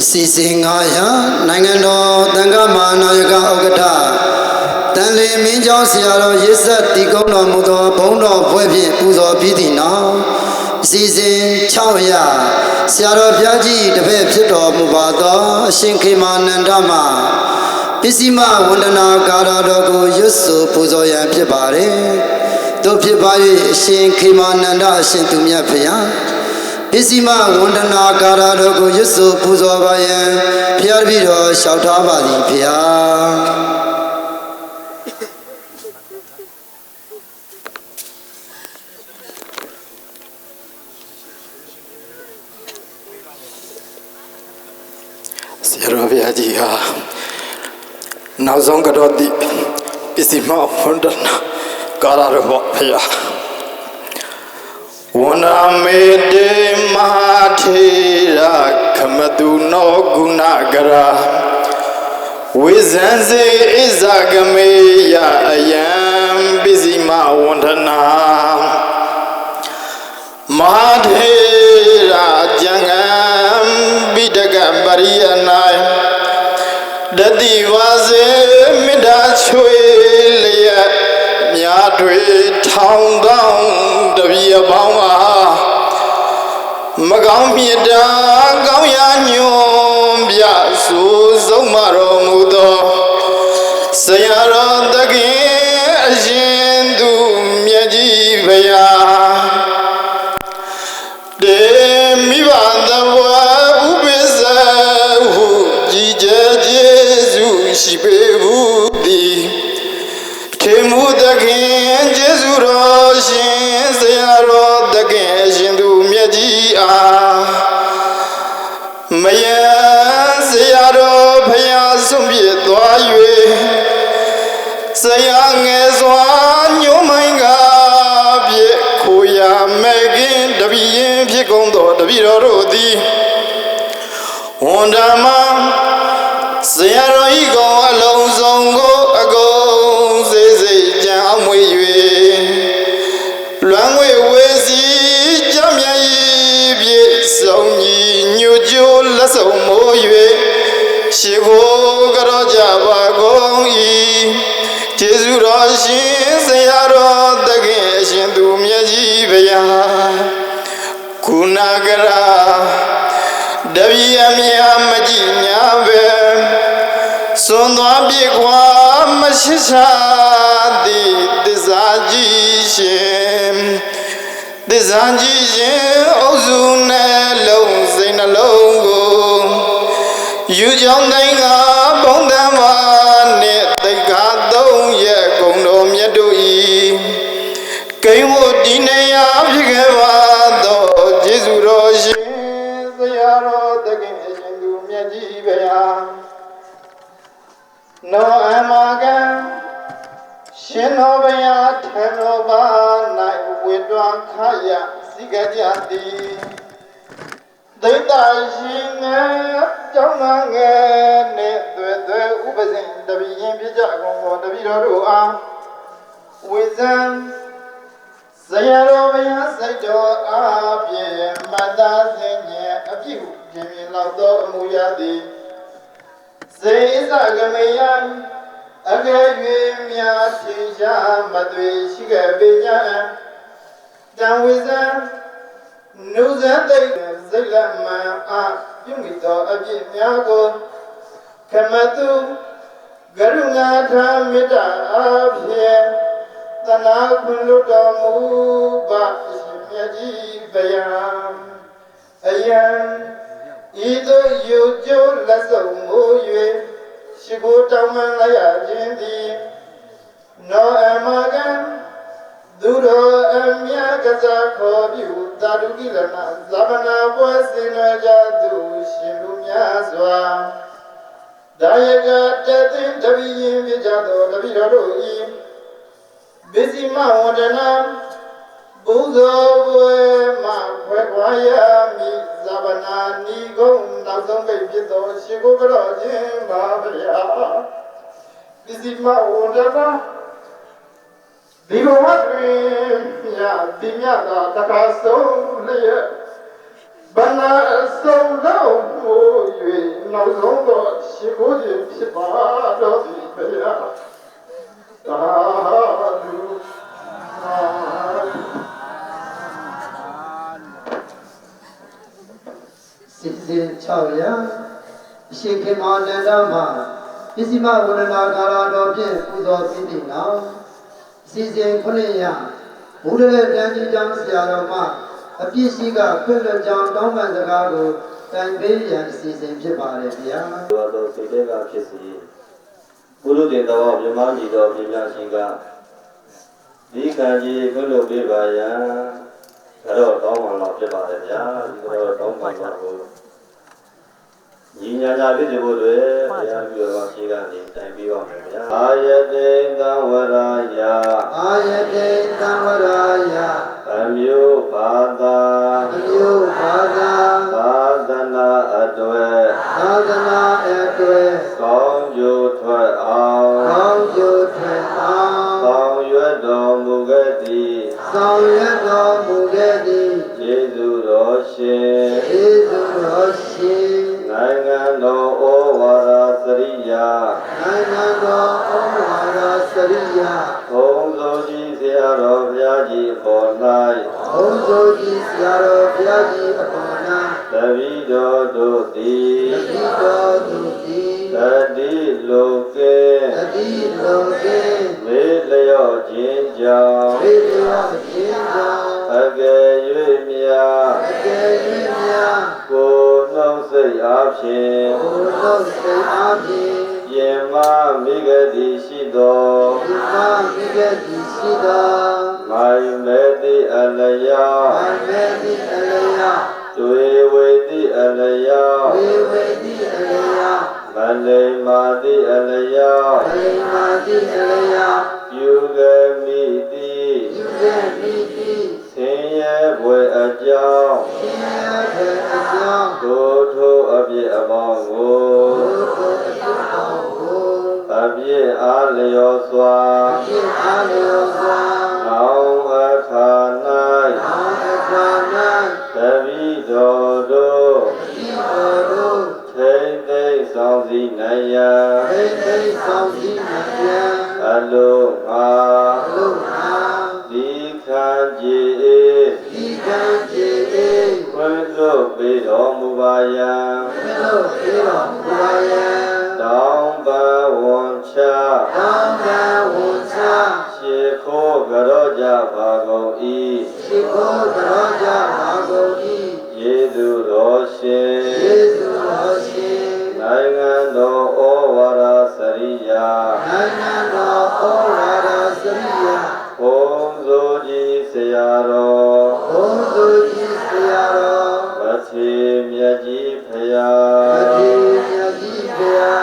စီစဉ်900နိုင်ငံတော်တန်ခါမဟာနာယကဥက္ကဋ္ဌတန်လင်းမင်းကျောင်းဆရာတော်ရစ်ဆက်တီကုန်းတော်မူသောဘုန်းတော်ဘွဲ့ဖြင့်ပူဇော်ပြီးသည့်နောက်အစီစဉ်600ဆရာတော်ဘုရားကြီးတပည့်ဖြစ်တော်မူပါသောအရှင်ခေမာနန္ဒမှပစ္စည်းမဝန္ဒနာကာရတော်ကိုရွတ်ဆိုပူဇော်ရန်ဖြစ်ပါတယ်တို့ဖြစ်ပါ၍အရှင်ခေမာနန္ဒအရှင်သူမြတ်ဖျားပစ္စည်းမဝန္ဒနာကာရတော်ကိုရွတ်ဆိုပူဇော်ပါရန်ဖျားတပည့်တော်လျှောက်ထားပါသည်ဖျားဆရာတော်ဘုရားကြီးဟာနောက်ဆုံးကတော့ဒီပစ္စည်းမဝန္ဒနာကာရတော်ဖျားဝန္ဒမေတေမဟာထေရခမတုနောဂုဏကရာဝိဇံစေဣဇဂမေယအယံပစ္စည်းမဝန္ဒနာမဟာထေရကျန်ကံပိတကပရိယနာတတိဝါစေမေတ္တာချွေလျက်မြားတွေထောင်ကောင်းတပြည့်ပေါင်းပါမကောင်းမြတ်တာကောင်းရာညွန်ပြဆိုဆုံးမတော်မူသောဆရာတော်သခင်အရှင်သူမြတ်ကြီးဘုရားတေမိဘသဘောဥပိ္ပဇဟုကြည်ကြကျေစုရှိပေဘူးသည်ထေမှုသခင်ကျေးဇူးတော်ရှင်ဆရာတော်သခင်အရှင်သူမြတ်ကြီးအားမယံဆရာတော်ဖျားဆုံးပြသွား၍ဆရာငယ်စွာညှိုးမိုင်းကပြည့်ခိုရမဲ့ခင်တပည့်ရင်ဖြစ်ကုန်သောတပည့်တော်တို့သည်ဝန်ဓမ္မဆရာတော်ဤကောင်အလုံးစုံကိုအကုန်စေစေကြံအောင်မွေ၍လွမ်းငွေဝေစီကြမြတ်ဤပြည့်စုံကြီးညွကြိုးလက်စုံမိုး၍ရှိခိုးကြောကြပါကုန်၏ကျေးဇူးတော်ရှင်ဆရာတော်သခင်အရှင်သူမြတ်ကြီးဘုရားကုဏကရာတပည့်အမြတ်မကြည်ညာပဲစွန်သွားပြေခွာမရှိရှာသည်သစ္စာကြီးရှင်သစ္စာကြီးရှင်အုပ်စုနဲ့လုံးစိတ်နှလုံးကိုယူကြောင်းတိုင်းကပုံသံမာနဲ့တိတ်ခါ3ရက်ကုန်တော်မြတ်တို့ဤကိန်းဝဒီနေရဖြစ်ခဲ့ပါတော့ကျေးဇူးတော်ရှင်ဆရာတော်သခင်အရှင်သူမြတ်ကြီးဘုရားနောအမကံရှင်တော်ဘုရားထံတော်ပါ၌ဝေတွားခရစိကကြသည်သိတ္တရှင်ငယ်ကျောင်းသားငယ်နဲ့တွေ့ဥပဇင်တပည့်ရင်ပြကြကုန်သောတပည့်တော်တို့အားဝိဇံဆရာတော်ဘုရားစိတ်တော်အားဖြင့်မတ္တသင်ញအပြည့်ပြင်းပြင်းလောက်သောအမှုရသည်စေဣဇဂမေယအကယ်၍မြာထင်ရှားမသွေရှိခဲ့ပေကြတံဝိဇံနုဇံတိတ်စိတ်လက်မှန်အားပြုမိသောအပြည့်များကိုခမတုဂရုဏာထမေတ္တာအားဖြင့်တနာခွင့်လွတ်တော်မူပါရှင်မြတ်ကြီးဘုရားအယံဤသို့ယူကျိုးလက်စုံမိုး၍ရှိခိုးတောင်းပန်လိုက်ရခြင်းသည်နောအမကံသူတော်အမြတ်ကစားခေါ်ပြုသာဓုကိလနာဇာပနာပွဲစင်နွယ်ကြသူရှင်လူများစွာဒါယကတသိတပည့်ရင်ပြကြသောတပည့်တော်တို့၏ပစ္စည်းမဝန္ဒနာဘုဇောဘွယ်မှာဖွယ်ခွာရမည်ဇာပနာနီကုန်းနောက်ဆုံးပိတ်ဖြစ်သောရှင်ကိုကြောခြင်းပါဗျာပစ္စည်းမဝန္ဒနာဒီဘဝတွင်မြတ်ဒီမြတ်သာတခါဆုံးလျက်ဘဏ္ဍအစုံလုံးကို၍ နောက်ဆုံးတော့ရှိခိုးခြင်းဖြစ်ပါတော့သည်ဘုရားသာဓုစစ်စစ်6ရာအရှိခင်မောနန္ဒမှာပစ္စည်းမဝရဏကာရတော်ဖြင့်ပူဇော်ပြီးသည့်နောက်စီစဉ်9ရာဘုရားရဲ့တန်ကြီးကျောင်းဆရာတော်မှအပြည့်ရှိကခွင့်လွှတ်ကြောင်းတောင်းပန်စကားကိုတိုင်ပေးရန်အစီအစဉ်ဖြစ်ပါတယ်ဗျာ။တော်တော်စိတ်ထဲကဖြစ်စီဘုရုတင်တော်မြမကြီးတော်ပြညာရှင်ကဒီကံကြီးခွင့်လွှတ်ပေးပါရန်ကတော့တောင်းပန်တော်ဖြစ်ပါတယ်ဗျာဒီကတော့တောင်းပန်တော်ကိုညီညာညာပြည့်စုံဖို့တွေတရားပြုတော်ရှိကနေတိုင်ပြီးပါမယ်ဗျာအာယတေသံဝရာယအာယတေသံဝရာယအမျိုးဘာသာအမျိုးဘာသာသာသနာအတွက်သာသနာအတွက်ကောင်းကျိုးထွက်အောင်ကောင်းကျိုးထွက်အောင်ဆောင်ရွက်တော်မူခဲ့သည်ဆောင်ရွက်တော်မူခဲ့သည်ယေရှုတော်ရှင်ယေရှုတော်ရှင်နိုင်ငံတော်ဩဝါဒစရိယာနိုင်ငံတော်ဩဝါဒစရိယာဘုံစိုးကြီးဆရာတော်ဘုရားကြီးပေါ်၌ဘုံစိုးကြီးဆရာတော်ဘုရားကြီးအပေါ်၌တပည့်တော်တို့သည်တပည့်တော်တို့သည်တတိလောကေတတိလောကေမေလျော့ခြင်းကြောင့်မေလျော့ခြင်းကြောင့်အကယ်၍မြာအကယ်၍မြာကိုနှုတ်စိတ်အားဖြင့်ကိုနှုတ်စိတ်အားဖြင့်ပြင်မမိဂတိရှိသောပြင်မမိဂတိရှိသောမိုင်မေတိအလျောမိုင်မေတိအလျောတွေဝေတိအလျောတွေဝေတိအလျောမလိမ္မာတိအလျောမလိမ္မာတိအလျောပြုကမိတိပြုကမိတိဆင်းရဲဘွယ်အကြောင်းဆင်းရဲဘွယ်အကြောင်းထိုထိုအပြည့်အပေါင်းကိုထိုထိုအပြည့်အပေါင်းကိုအပြည့်အားလျော်စွာအပြည့်အားလျော်စွာနောင်အခါ၌နောင်အခါ၌တပည့်တော်တို့တပည့်တော်တို့ထိမ့်သိမ့်ဆောင်စည်းနိုင်ရန်ထိမ့်သိမ့်ဆောင်စည်းနိုင်ရန်အလုံးအားအလုံးအားဒီခံကြည်ဒီခံကြည်ခွင့်လွှတ်ပေးတော်မူပါယံခွင့်လွှတ်ပေးတော်မူပါယံတောင်းပန်ဝန်ချတောင်းပန်ဝန်ချရှေခိုးကြောကြပါကုန်၏ရှေခိုးကြောကြပါကုန်၏ယေသူတော်ရှင်ယေသူတော်ရှင်နိုင်ငံတော်ဩဝါဒစရိယာနိုင်ငံတော်ဩဝါဒစရိယာဘုံစိုးကြီးဆရာတော်ဘုံစိုးကြီးဆရာတော်မထေမြတ်ကြီးဖရာမထေမြတ်ကြီးဖရာ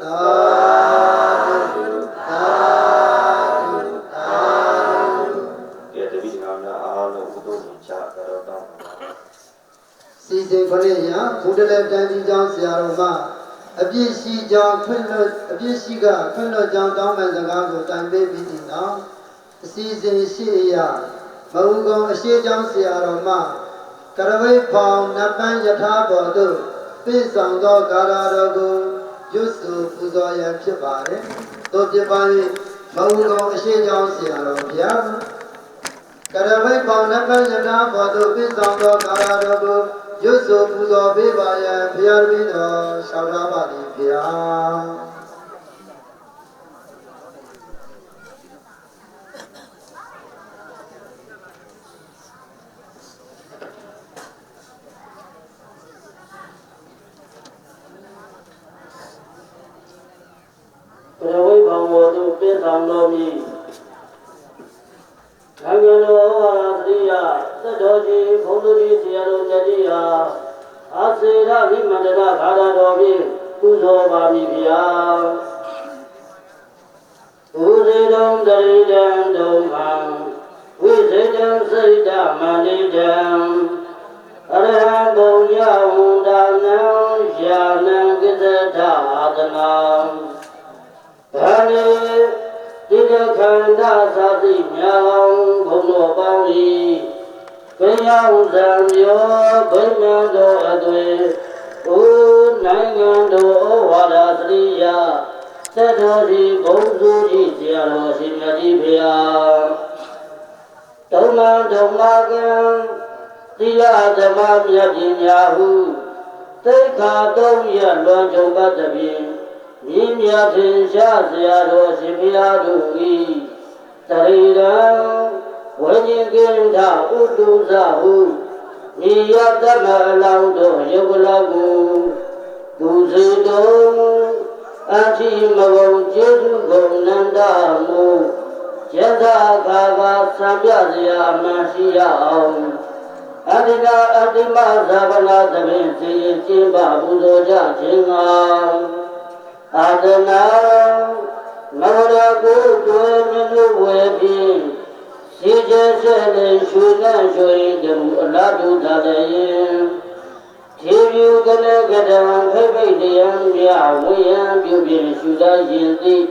သာဓုသာဓုသာဓုကဲတပည့်တော်များအားလုံးဘုဒ္ဓမြတ်ချတော်တောင်းစီစဉ်ခရစ်ယာဘုဒ္ဓလက်တန်ကြီးကျောင်းဆရာတော်မှအပြည့်ရှိကြောင်းဖွင့်လွှတ်အပြည့်ရှိကဖွင့်လွှတ်ကြောင်းတောင်းပန်စကားကိုတိုင်ပေးပြီးသည်နောက်အစီအစဉ်ရှိရာမဟုကုံအရှိကျောင်းဆရာတော်မှကရဝိဖောင်နတ်ပန်းယထာဘော်တို့ပြည့်စုံသောဂါရတော်ကိုရွတ်ဆိုပူဇော်ရန်ဖြစ်ပါတယ်။တို့ဖြစ်ပါ၏မဟုကုံအရှိကျောင်းဆရာတော်ဗျာကရဝိဖောင်နတ်ပန်းယထာဘော်တို့ပြည့်စုံသောဂါရတော်ကိုရွတ်ဆိုပူဇော်ပေးပါရန်ဘုရားတပည့်တော်လျှောက်ထားပါသည်ဗျာဘုရားဝိဘောင်ဝတုပိဆောင်တော်မူနိုင်ငံတော်ဩဝါဒစရိယသတ္တောကြီးဘုံသူကြီးဆရာတော်မြတ်ကြီးဟာအာစေရဝိမန္တနာဂါရတော်ဖြင့်ပူဇော်ပါမည်ဗျာဘုဇေတုံတရိတံဒုက္ခံဝိဇေတံစိတ်တမဏိတံအရဟံဘုံညဝန္ဒနံယာနံကိသတအာသနာဒါနေဒီကခန္ဓာသတိမြောင်ဘုံတော်ပေါင်း၏ဘယဝဇံယောဗိမာန်တော်အသွေဥ နိုင်ငံတော်ဩဝါဒသတိယသက်တော်စီဘုံသူကြီးဆရာတော်ရှင်မြတ်ကြီးဖေဟာဓမ္မကံသီလဓမ္မမြတ်ပညာဟုသိက္ခာသုံးရလွန်ကြုံပတ်သဖြင့်မြင့်မြတ်ထင်ရှားဆရာတော်ရှင်ဖေဟာတို့၏တရိရံဝိညာဉ်ကင်္ဍဥတုဇဟုမြေယတမအလောင်းတို့ယုတ်လကုသူစီတော်အတိမဘုံကျေစုကုန်နန္ဒမူယထာခါကသံပြစရာအမှန်ရှိရအောင်အတ္တနာအတ္တိမဇာဗနာသဘင်စီရင်ကျင်းပပူဇော်ကြခြင်းငှာအာဒနာမဝရကုတွေမြင့်လို့ဝယ်ပြီးစီကျဲဆဲလေရွှေလန့်ရွှေကမှုအလားတူသာလည်းထေပြုကနေကတံဖိဖိတ်တရားမြဝိယံပြုပြင်ရှုတတ်ရင်သည်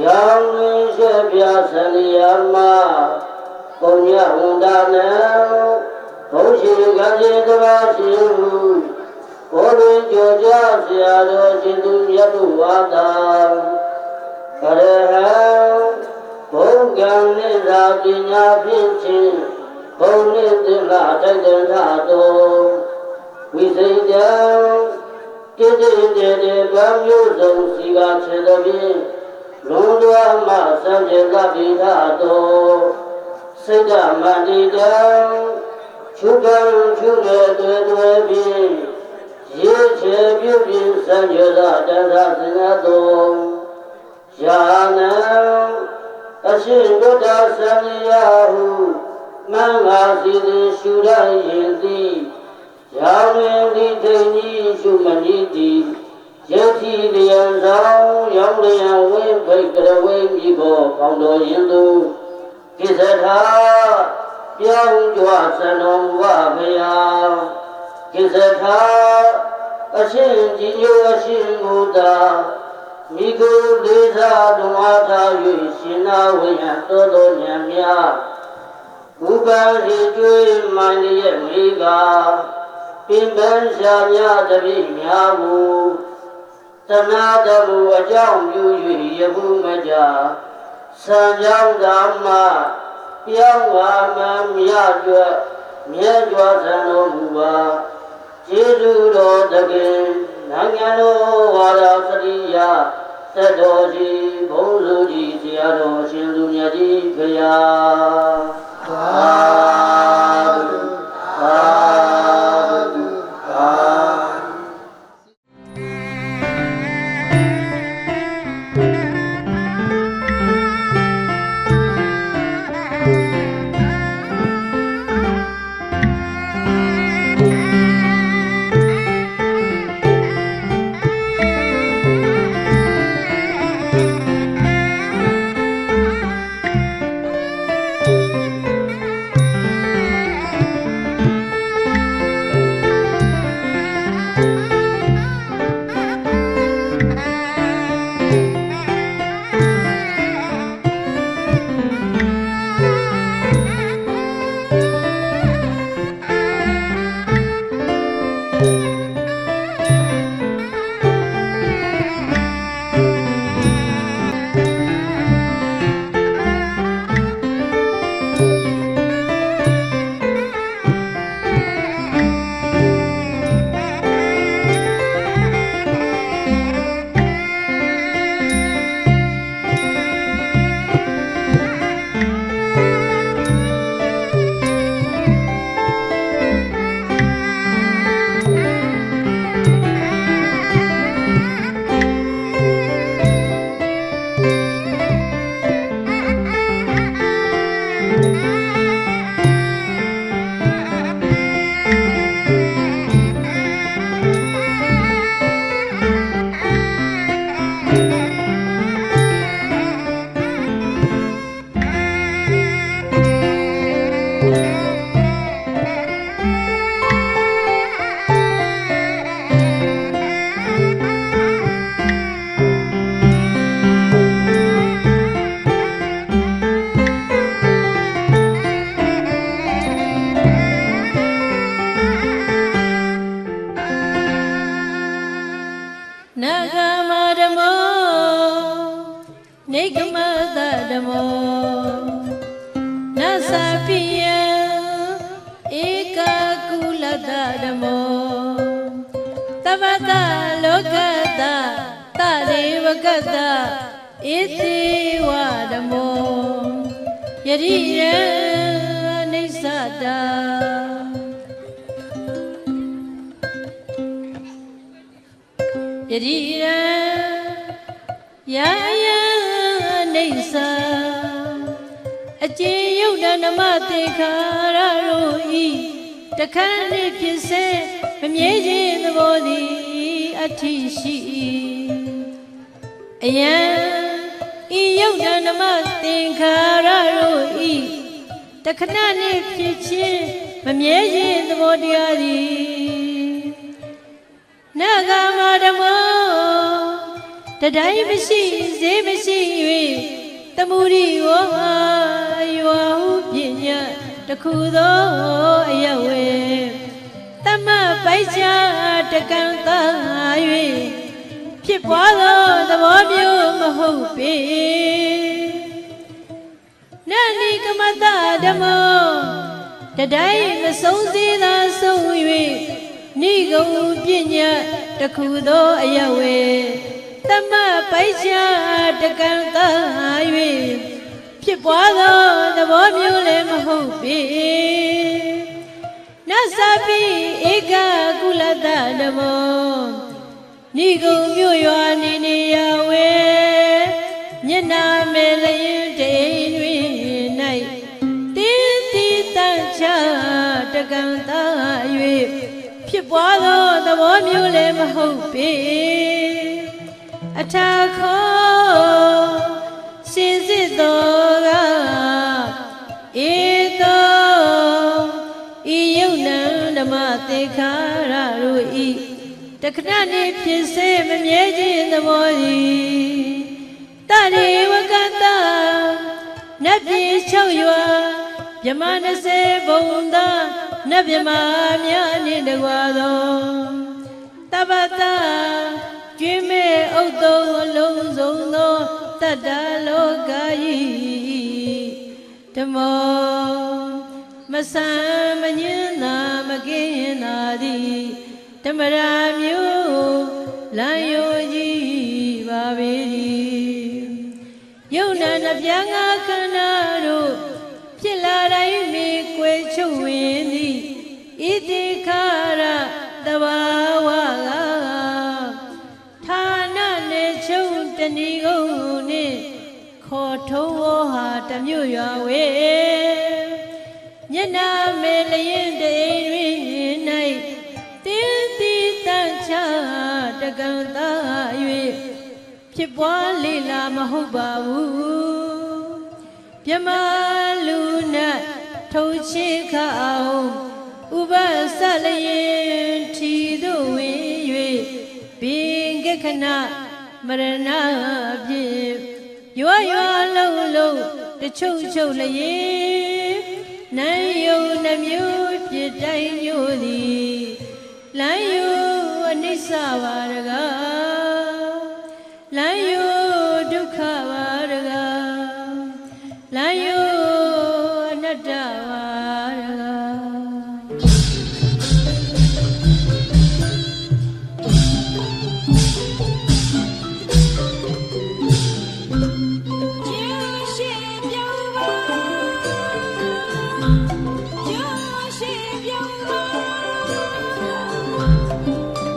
ရောင်ရင်းရှက်ပြဆန္ဒယာမပုံညဝန္ဒနာဘုရှိကံစေတဘာရှိဟုဘောရင်းကြောကြဆရာတော်ရှင်သူမြတ်တို့ဝါသာကရဟံဘုံကံနိသာပညာဖြင့်ချင်းဘုံနိသင်္ဃတိုက်တန်ထတော်ဝိစိတံတိတိတေဗံမျိုးစုံစီကခြေသည်ဖြင့်လွန်လွယ်မှစံပြေကပိထတော်စိတ်ဓာမန္တိတံချုကံချုလေတွေ့ဖြင့်ရေချေပြုပြင်စံရသာတန်သာစင်တော်ယာနံအရှင်ဗုဒ္ဓဆံရဟုမင်္ဂလာစီစဉ်ရှုရရင်သည်ယာဝင်းဒီထိန်ကြီးရှုမနည်းသည်ယတိလျံဆောင်ရောင်းလျံဝင်းဖိတ်ကရဝိမိဘောကောင်းတော်ရင်သူကိစ္စထာပြောင်းကြွစံတော်ဝဖေယကိစ္စထာအရှင်ကြီးညိုအရှင်ဘုဒ္ဓမိကုလေးစားဓမ္မထား၍ရှင်နာဝိယသောတော်ဉာဏ်များဘုပ္ပရိကျွေးမှန်ရဲ့မိကပင်ပန်းရှာများတပိများကိုတနာတမှုအကြောင်းပြု၍ယခုမကြစံကြောင်းဓမ္မပြောင်းပါမှမြတ်ကြွမြတ်ကြွစံတော်မူပါကျေးဇူးတော်တကယ်နိုင်ငံတော်ဝါဒစရိယသက်တော်ကြီးဘုန်းစုကြီးဆရာတော်ရှင်သူမြတ်ကြီးဖရာသာဓုသာဓုသာ Nagama Damo Nigamada Damo Nasapia Eka Kulada Damo Tabata Lokada Tadevagada Iti Wadamo Yadira Nisada Yadira Yaya Nisa Achi Yoda Namate Kararoi Takani Pise Mamyeji the body Atishi Ayan Yoda Namate Kararoi Takani Pise Mamyeji the body Adi Nagama Damo Tadai Mishi Zemishi Tamuri Oha Yuahu Pinya Takudo Ayawe Tama Paisha Takanta Aywe Pipwado the Wabio Mahope Nani Kamata Damo Tadai Masozi La Sowe Nigo Pinya Takudo Ayawe Tama Paisha Takanta Aywe Pipwado the Wamule Mahope Nasapi Ega Kulada Damo Nigo Muyani Yawe Nyana Melayu Day Night Titi Tancha Takanta Aywe Pipwado the Wamule Mahope Atako Sizidoga Edo Iyuna Namate Kararui Taknani Pise Mamyeji the body Tari Wakata Nabi Choyua Yamana Se Bonda Nabima Myani de Guado Tabata Jime Odo Lozono Tadalo Gai Tamo Masamanyana Maginadi Tamaramyu Layoji Babiri Yona Nabyanga Kanaro Pilarai me Quechuini Idikara Dawawa Tana Nechum Tanigoni Koto Hatamu Yahweh Yana Melayan Day Night Tinti Tancha Daganta Pipwali La Mahubawu Yamaluna Tochika Uba Salayan Tidu Bingakana Marana You are low, the Chocho Laye Nayo Namu Pitai Yodi Layo Anisawaraga Layo Dukavaraga Layo Nadavaraga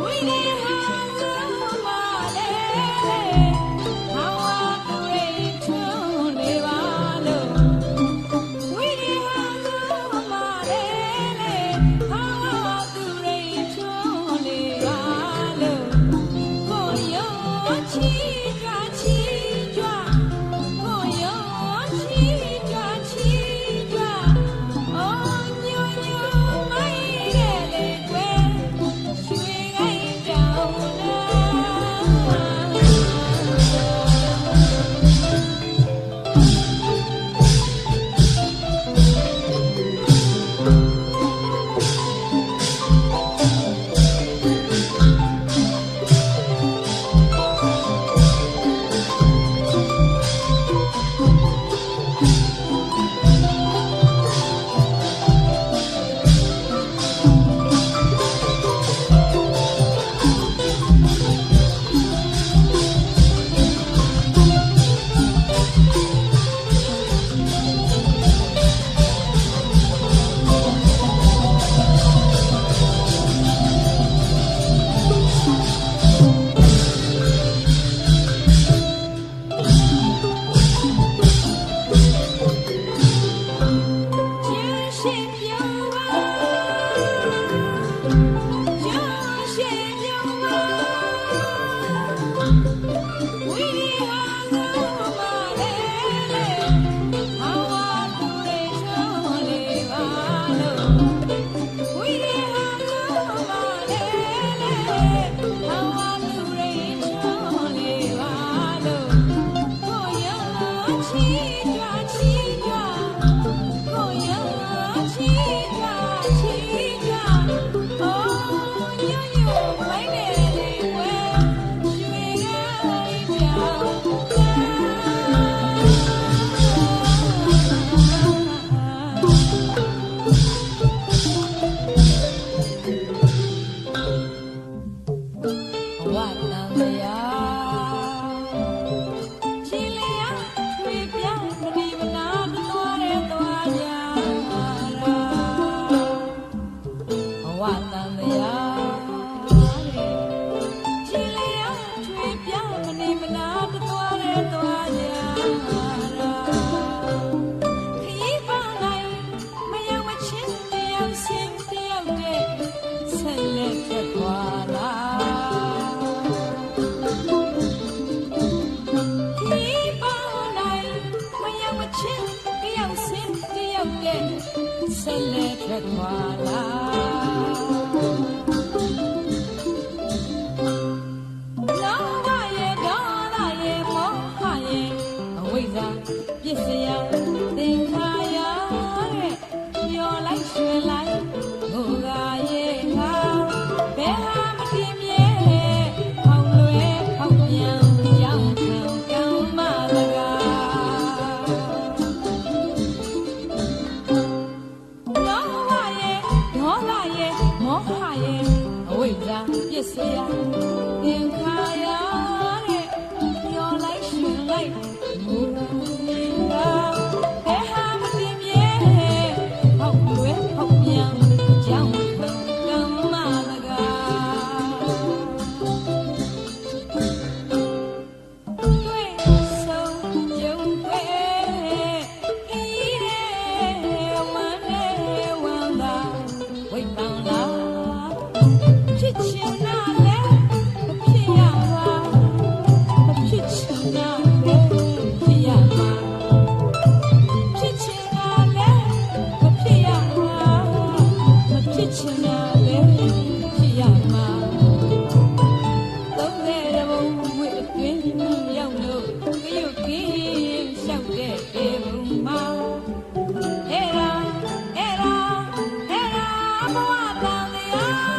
We ဝတန်တရားချီလျာထွေပြမဒီမနာသွားတဲ့သွားကြဘဝတန်တရားချီလျာထွေပြမဒီမနာသွားတဲ့သွားကြခရီးပါနိုင်မယောင်မချင်းတယောက်စင်တယောက်တဲ့ဆက်လက်ထွက်ခွာလာဆက်လက်ထွက်ခွာလာလောဘရဲ့ဒေါသရဲ့မောဟရဲ့အဝိဇ္ဇာပစ္စယသင်္ခါရတဲ့မျောလိုက်ရွှင်လိုက်ဘုရားရဲ့ငါဘယ်ဟာမတည်မြဲဟောင်းလွယ်ဟောင်းပြန်ကြောင်းခံကံမလကားမောဟရဲ့အဝိဇ္ဇာပစ္စယသင်္ခါရတဲ့မျောလိုက်ရွှင်လိုက်ဘုရားဘယ်ဟာမတည်မြဲဟောက်လွယ်ဟောက်ပြန်ကြောင်းခံကံမလကားတွေ့ဆုံးကြုံတွေ့ဤတဲ့ဝမ်းနဲ့ဝမ်းသာဝိပန်လာဖြစ်ချင်တာလဲမဖြစ်ရပါမဖြစ်ချင်တာလဲဖြစ်ရမှာဖြစ်ချင်တာလဲမဖြစ်ရပါမဖြစ်ချင်တာလဲဖြစ်ရမှာသုံးတဲ့ဘုံဝိအတွင်းရောက်လို့ကရုတ်ကင်းလျှောက်တဲ့ပေဘုံမှာအဲ့ဒါဘဝတန်တရား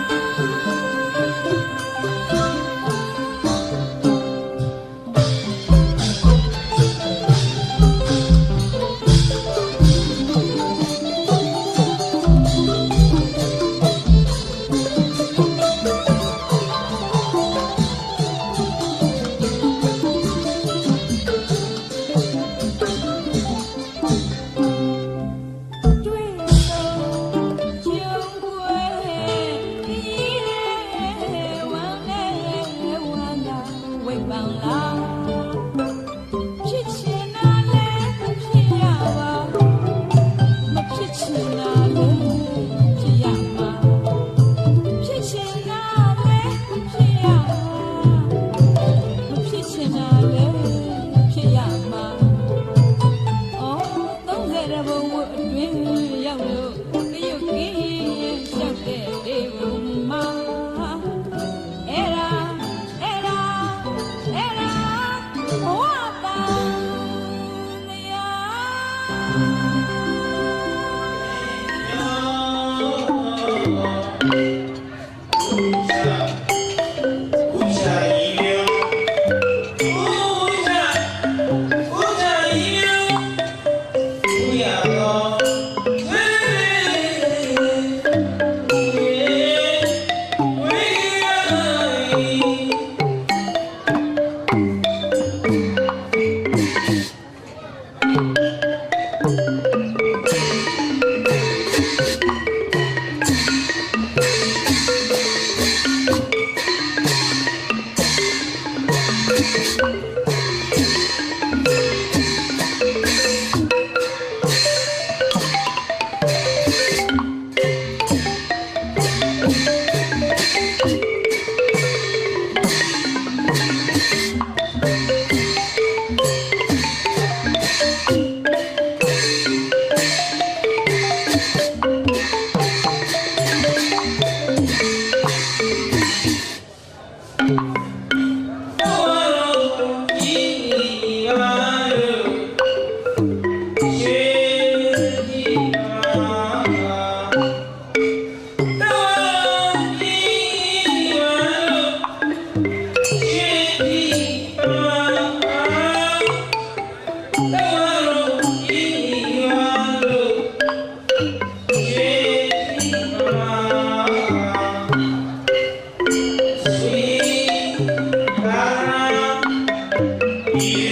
တ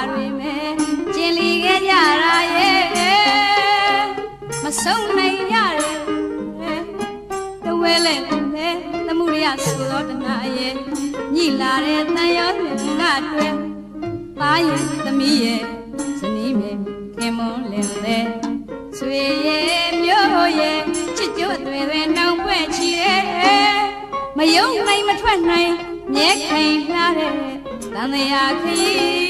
တွေမဲ့ကျင်လီခဲ့ကြတာရဲ့မဆုံးနိုင်ရတယ်တဝဲလဲတဲ့သမှုရဆိုတော့တနာရဲ့ညိလာတဲ့တန်ရောမြင်ကတွေ့သားရဲ့သမီးရဲ့ဇနီးရဲ့ခင်မွန်းလင်တဲ့ဆွေရဲ့မျိုးရဲ့ချစ်ကြွတွေနှောင်ပွဲချီတဲ့မယုံနိုင်မထွက်နိုင်မြဲခိုင်လာတဲ့သံဃာခရီး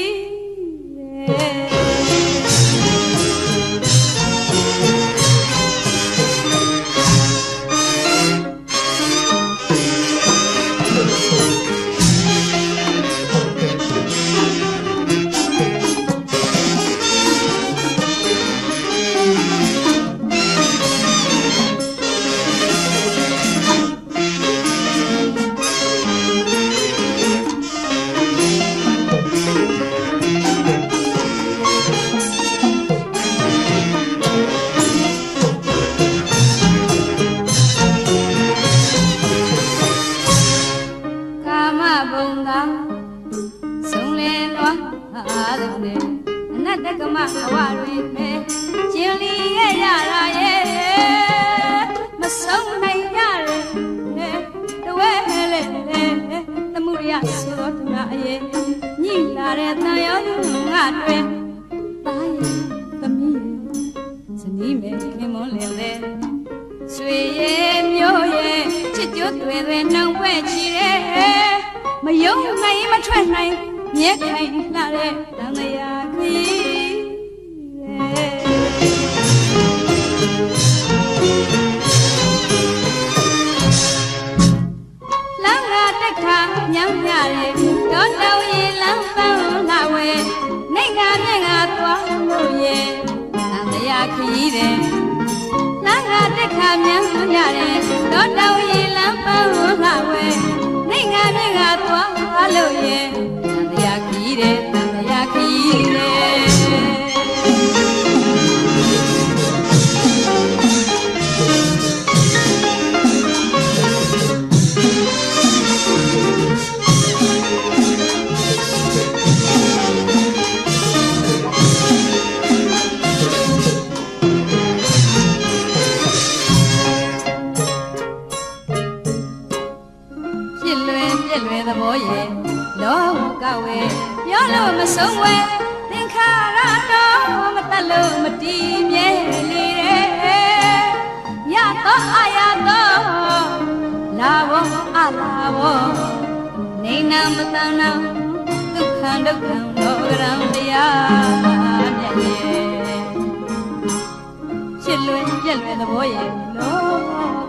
ဖြစ်လွယ်ပြက်လွယ်သဘောရဲ့လော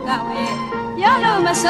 ကပဲရောလို့မဆ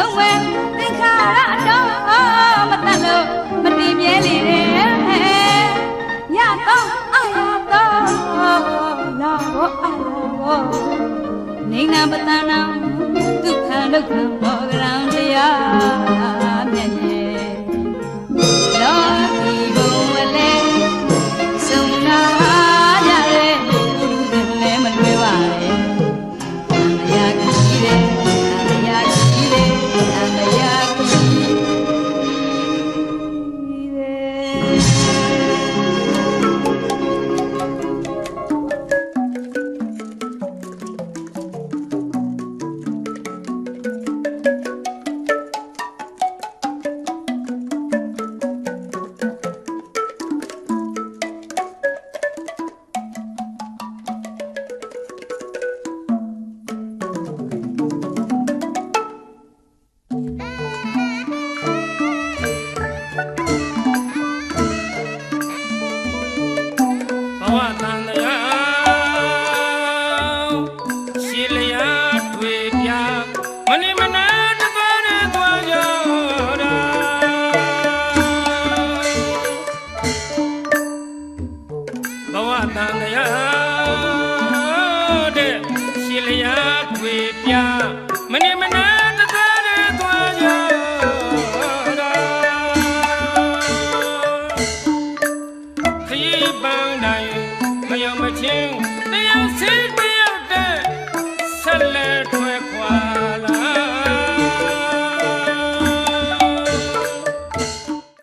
ုံးဝဲ